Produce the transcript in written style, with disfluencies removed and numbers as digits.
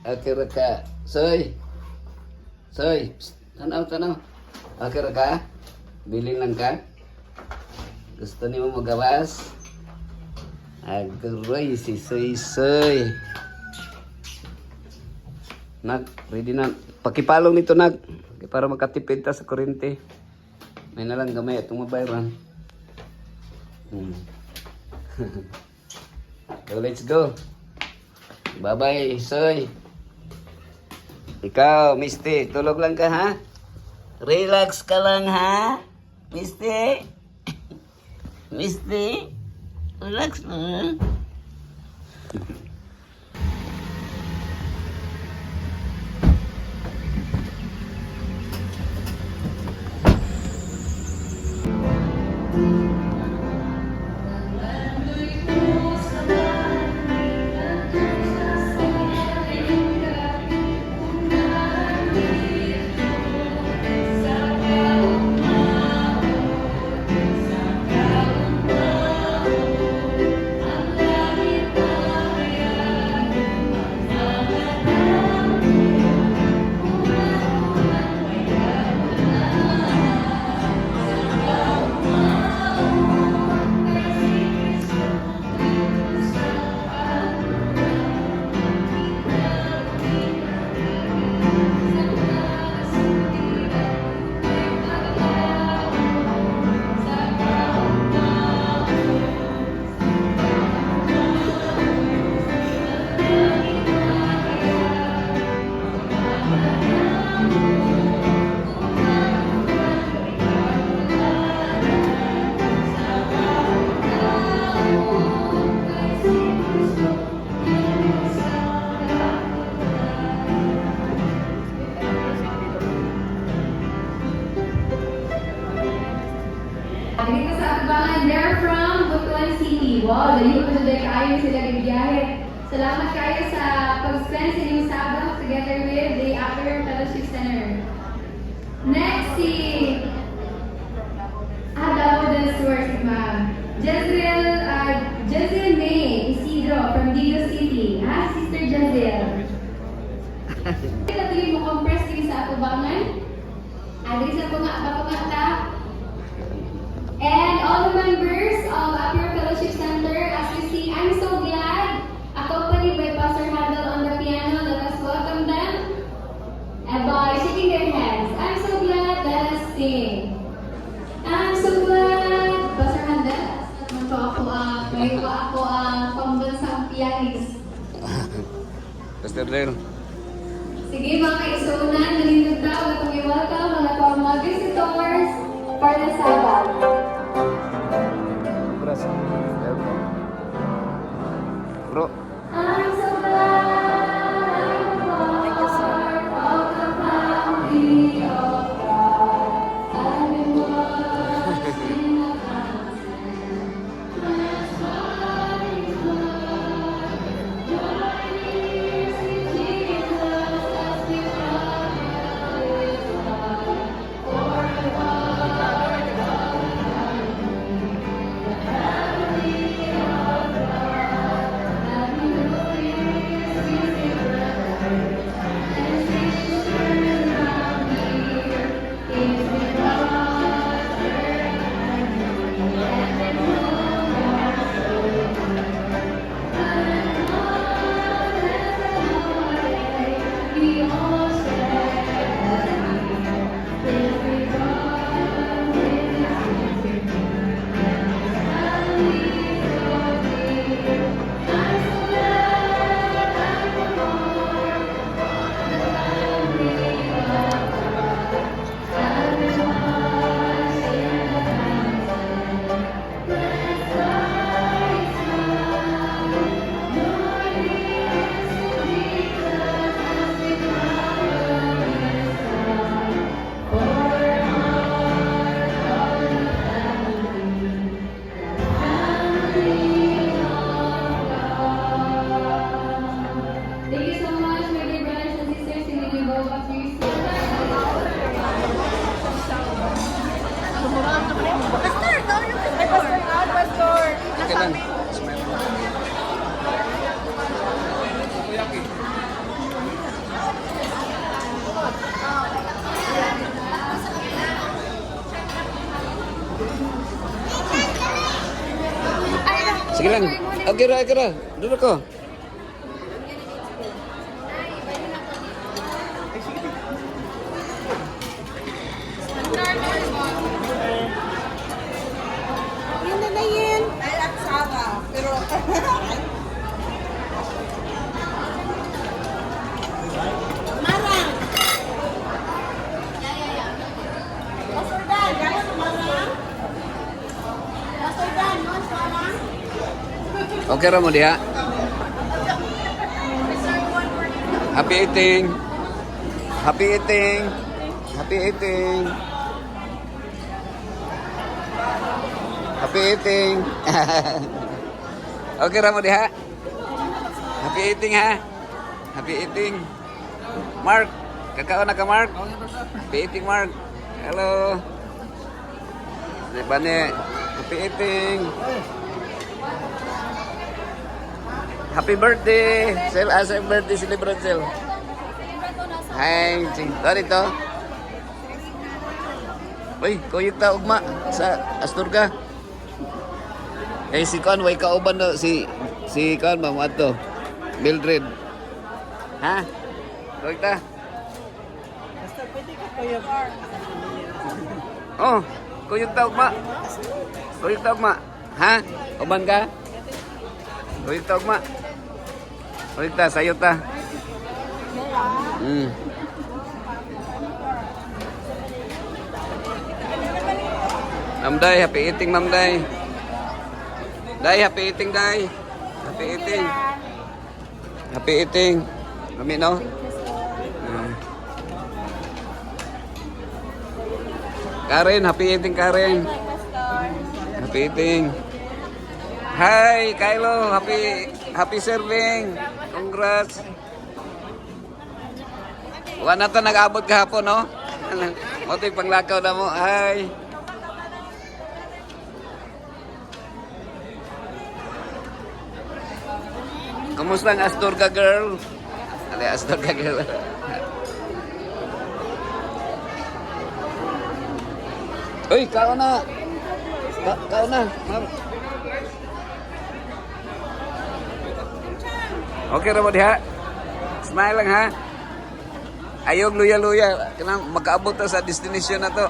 Okay ra ka. Soy. Soy. Psst. Tanaw, tanaw. Okay ra ka? Bilin lang ka? Gusto niyo magawas? Agoy, si Soy Soy. Nag, ready na. Pakipalong nito, Nag. Para makatipid ta sa kuryente. May nalang gamay itong mabayran. So, let's go. Bye-bye, Soy. Ikaw, Misty, tulog lang ka, ha? Relax ka lang, ha? Misty? Misty? Relax lang, ha? Dito sa Atubangan, they're from Butuan City. Wow, dali ko na kayo sila bibiyahe. Salamat kayo sa pag-spend sa inyong Sabbath together with the Upper Fellowship Center. Next, si Adamo del Source, ma'am. Jezreel May Isidro from Digo City. Sister Jezreel. Natuloy mo compress kayo sa Atubangan. Adri sa pangata. And all the members of Upper Fellowship Center, as you see, I'm so glad, accompanied by Pastor Hadel on the piano. Let us welcome them and by shaking their hands. I'm so glad, let us sing. I'm so glad, Pastor Hadel, ngayon po ako ang pambansang pianist. Pastor Del. Sige mga kaisunan, nalindot daw, itong i-welcome mga visitors for the Sabbath. Bro. I'm so glad I'm a part of the family of God. I've been washed in the fountain. That's why His blood. Join ears with Jesus as we follow His love. For the one the family of God. Sige lang. Okay ra. Duduk ko. Yun na yun. Ay, at Sara. Pero, marang. Pastor Dan, gano'n marang? Pastor Dan, no? Marang? Okay ra mo diha. Happy eating. Happy eating. Happy eating. Happy eating. Okay ra mo diha. Happy eating ha. Happy eating. Mark, kakaon na ka Mark? Happy eating Mark. Hello. Bane, happy eating. Happy birthday. Sel, asa yung birthday celebrate Sel. Hi, ching. Dito. Uy, kuyog ta ugma sa Asturga. Eh si Kon way kauban do si Kon ba mo ato. Mildred. Ha? Kuyog ta. Basta pwede ka kayo. Oh, kuyog ta ugma. Kuyog ta ugma. Ha? Uban ka? Kuyog ta ugma. Kuyog ta sayo ta. Mamday, happy eating Mamday. Day, happy eating Day. Happy eating. Happy eating. Kami no? Karen, happy eating Karen. Happy eating. Hi, Kylo, happy serving. Congrats. Wala na to nag-abot kahapon, no? Moto'y panglakaw na mo. Hi. Kumusta ang Asturga girl? Ano yung Asturga girl? Uy, kao na. Kao na. Okay ra mo diha. Smile lang ha. Ayog luya-luya. Kanang magkaabot ta sa destination na to.